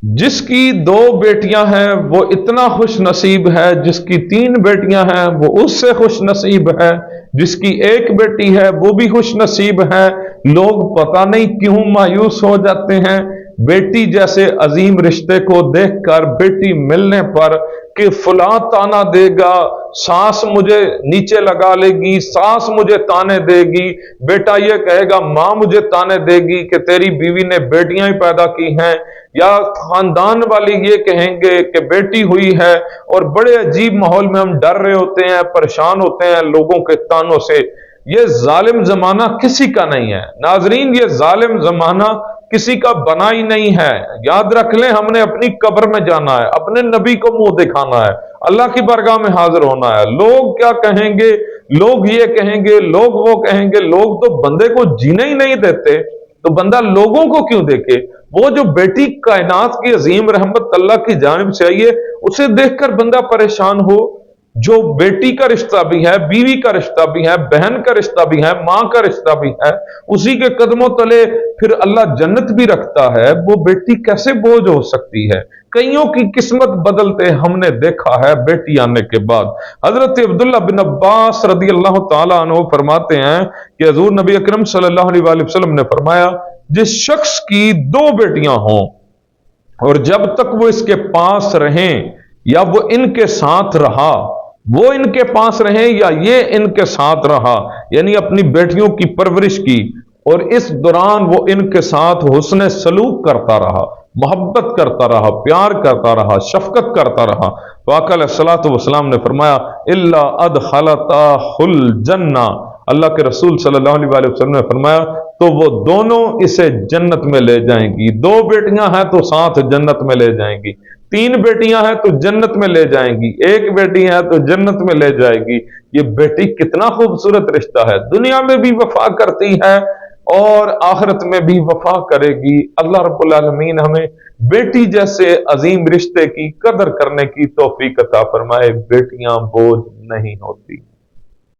जिसकी 2 बेटियां हैं वो इतना खुश नसीब है, जिसकी 3 बेटियां हैं वो उससे खुश नसीब है, जिसकी 1 बेटी है वो भी खुश नसीब है। लोग पता नहीं क्यों मायूस हो जाते हैं बेटी जैसे अजीम रिश्ते को देखकर, बेटी मिलने पर कि फलां ताना देगा, सास मुझे नीचे लगा लेगी, सास मुझे ताने देगी, बेटा ये कहेगा मां मुझे ताने देगी कि तेरी बीवी ने बेटियां ही पैदा की हैं, या खानदान वाले ये कहेंगे कि बेटी हुई है। और बड़े अजीब माहौल में हम डर रहे होते हैं, परेशान होते हैं लोगों के तानों से। ये जालिम जमाना किसी का नहीं है नाजरीन, ये जालिम जमाना किसी का बना ही नहीं है। याद रख लें, हमने अपनी कब्र में जाना है, अपने नबी को मुंह दिखाना है, अल्लाह की बारगाह में हाजिर होना है। लोग क्या कहेंगे, लोग ये कहेंगे, लोग वो कहेंगे, लोग तो बंदे को जीने ही नहीं देते, तो बंदा लोगों को क्यों देखे। वो जो बेटी कायनात की अजीम रहमत अल्लाह की जानिब से आई है, उसे देखकर बंदा परेशान हो। जो बेटी का रिश्ता भी है, बीवी का रिश्ता भी है, बहन का रिश्ता भी है, मां का रिश्ता भी है, उसी के कदमों तले फिर अल्लाह जन्नत भी रखता है, वो बेटी कैसे बोझ हो सकती है। कईयों की किस्मत बदलते हमने देखा है बेटी आने के बाद। हजरत अब्दुल्ला बिन अब्बास रदी अल्लाह तआला अन्हु फरमाते हैं कि हजूर नबी अकरम सल्लल्लाहु अलैहि वसल्लम ने फरमाया, जिस शख्स की 2 बेटियां हों और जब तक वो इसके पास रहें या वो इनके साथ रहा, वो इनके पास रहे या ये इनके साथ रहा, यानी अपनी बेटियों की परवरिश की, और इस दौरान वो इनके साथ हुस्न सलूक करता रहा, मोहब्बत करता रहा, प्यार करता रहा, शफकत करता रहा, तो आका अलैहिस्सलातु वस्सलाम ने फरमाया, इल्ला अदखलताहुल जन्ना, अल्लाह के रसूल सल्लल्लाहु अलैहि वसल्लम ने फरमाया, तो वो दोनों इसे जन्नत में ले जाएंगी। 2 बेटियां हैं तो साथ जन्नत में ले जाएंगी, 3 बेटियां हैं तो जन्नत में ले जाएंगी, 1 बेटी है तो जन्नत में ले जाएगी। ये बेटी कितना खूबसूरत रिश्ता है, दुनिया में भी वफा करती है और आखिरत में भी वफा करेगी। अल्लाह रब्बुल आलमीन हमें बेटी जैसे अजीम रिश्ते की कदर करने की तौफीक अता फरमाए। बेटियां बोझ नहीं होती।